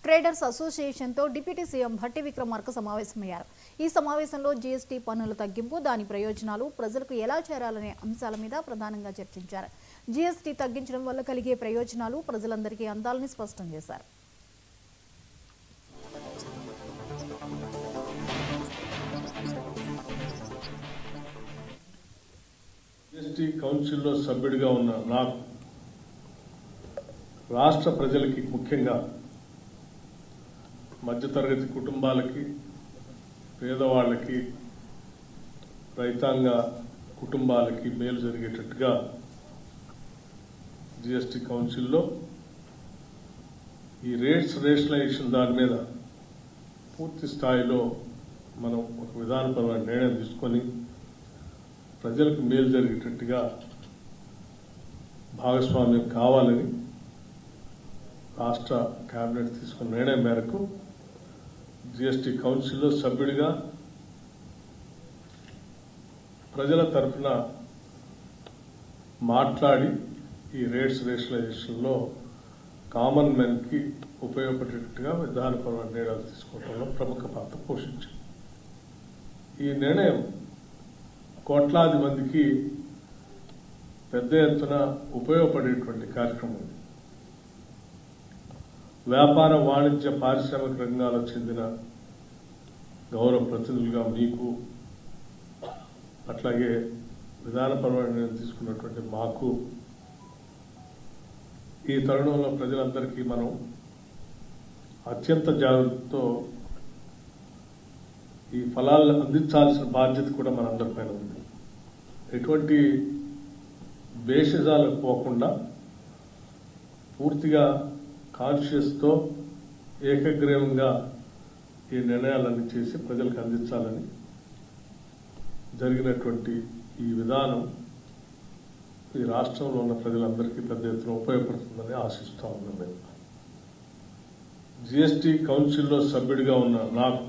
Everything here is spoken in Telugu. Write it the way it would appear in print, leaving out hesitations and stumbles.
ట్రేడర్స్ అసోసియేషన్ తో డిప్యూటీ సీఎం భట్టి విక్రమార్క సమావేశమయ్యారు. ఈ సమావేశంలో జీఎస్టీ పన్నుల తగ్గింపు, దాని ప్రయోజనాలు, ప్రజలకు ఎలా చేరాలనే అంశాల మీద ప్రధానంగా చర్చించారు. జీఎస్టీ తగ్గించడం వల్ల కలిగే ప్రయోజనాలు ప్రజలందరికీ అందాలని స్పష్టం చేశారు. జీఎస్టీ కౌన్సిల్లో సభ్యుడిగా ఉన్న నాకు రాష్ట్ర ప్రజలకి, ముఖ్యంగా మధ్యతరగతి కుటుంబాలకి, పేదవాళ్ళకి, రైతాంగ కుటుంబాలకి మేలు జరిగేటట్టుగా జీఎస్టీ కౌన్సిల్లో ఈ రేషనలైజేషన్ దాని మీద పూర్తి స్థాయిలో మనం ఒక విధానపరమైన నిర్ణయం తీసుకొని ప్రజలకు మేలు జరిగేటట్టుగా భాగస్వామ్యం కావాలని రాష్ట్ర కేబినెట్ తీసుకున్న నిర్ణయం మేరకు జీఎస్టీ కౌన్సిల్లో సభ్యుడిగా ప్రజల తరఫున మాట్లాడి ఈ రేషనలైజేషన్లో కామన్ మెన్కి ఉపయోగపడేటట్టుగా విధానపరమైన నిర్ణయాలు తీసుకోవడంలో ప్రముఖ పాత్ర పోషించింది. ఈ నిర్ణయం కోట్లాది మందికి పెద్ద ఎత్తున ఉపయోగపడేటువంటి కార్యక్రమం. వ్యాపార, వాణిజ్య, పారిశ్రామిక రంగాలకు చెందిన గౌరవ ప్రతినిధులుగా మీకు, అట్లాగే విధానపరమైన నిర్ణయం తీసుకున్నటువంటి మాకు, ఈ తరుణంలో ప్రజలందరికీ మనం అత్యంత జాగ్రత్తతో ఈ ఫలాలను అందించాల్సిన బాధ్యత కూడా మనందరిపైన ఉంది. ఎటువంటి భేషజాలకు పోకుండా పూర్తిగా కాన్షియస్తో ఏకగ్రీవంగా ఈ నిర్ణయాలన్నీ చేసి ప్రజలకు అందించాలని జరిగినటువంటి ఈ విధానం ఈ రాష్ట్రంలో ఉన్న ప్రజలందరికీ పెద్ద ఎత్తున ఉపయోగపడుతుందని ఆశిస్తా ఉన్నాం. మేము జీఎస్టీ కౌన్సిల్లో సభ్యుడిగా ఉన్న నాకు